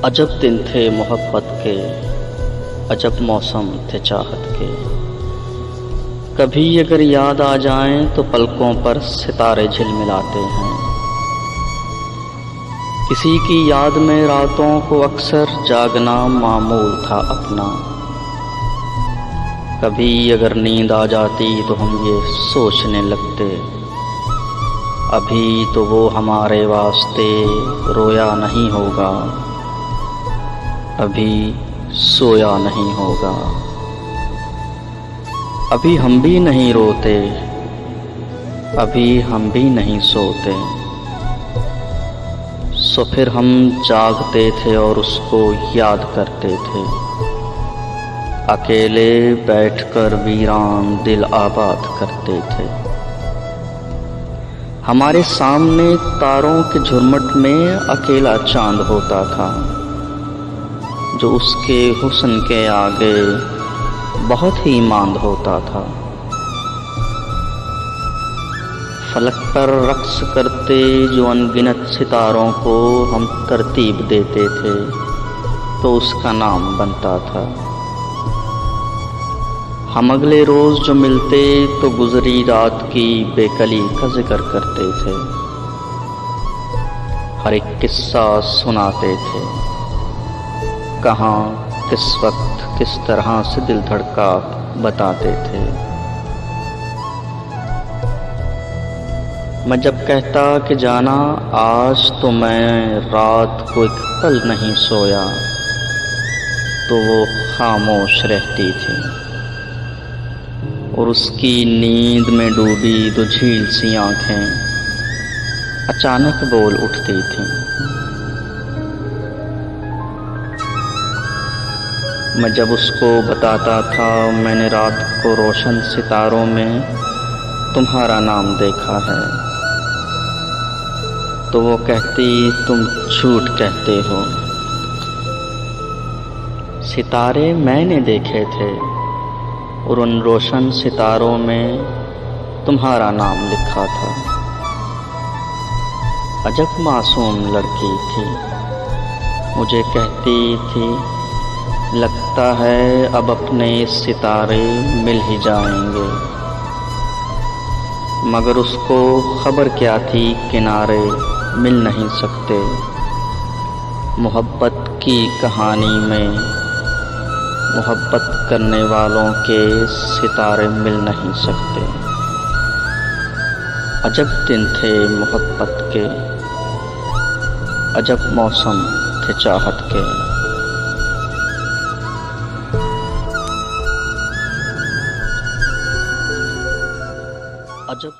अजब दिन थे मोहब्बत के, अजब मौसम थे चाहत के। कभी अगर याद आ जाएं तो पलकों पर सितारे झिलमिलाते हैं। किसी की याद में रातों को अक्सर जागना मामूल था अपना। कभी अगर नींद आ जाती तो हम ये सोचने लगते, अभी तो वो हमारे वास्ते रोया नहीं होगा, अभी सोया नहीं होगा। अभी हम भी नहीं रोते, अभी हम भी नहीं सोते। सो फिर हम जागते थे और उसको याद करते थे, अकेले बैठकर वीरान दिल आबाद करते थे। हमारे सामने तारों के झुरमुट में अकेला चांद होता था, जो उसके हुस्न के आगे बहुत ही मांद होता था। फलक पर रक्स करते जो अनगिनत सितारों को हम तरतीब देते थे, तो उसका नाम बनता था। हम अगले रोज जो मिलते तो गुजरी रात की बेकली का जिक्र करते थे, हर एक किस्सा सुनाते थे, कहाँ किस वक्त किस तरह से दिल धड़का बताते थे। मैं जब कहता कि जाना आज तो मैं रात को एक पल नहीं सोया, तो वो खामोश रहती थी और उसकी नींद में डूबी दो झील सी आंखें अचानक बोल उठती थीं। मैं जब उसको बताता था मैंने रात को रोशन सितारों में तुम्हारा नाम देखा है, तो वो कहती तुम झूठ कहते हो, सितारे मैंने देखे थे और उन रोशन सितारों में तुम्हारा नाम लिखा था। अजब मासूम लड़की थी, मुझे कहती थी लगता है अब अपने सितारे मिल ही जाएंगे। मगर उसको खबर क्या थी किनारे मिल नहीं सकते। मोहब्बत की कहानी में मोहब्बत करने वालों के सितारे मिल नहीं सकते। अजब दिन थे मोहब्बत के, अजब मौसम थे चाहत के। अजब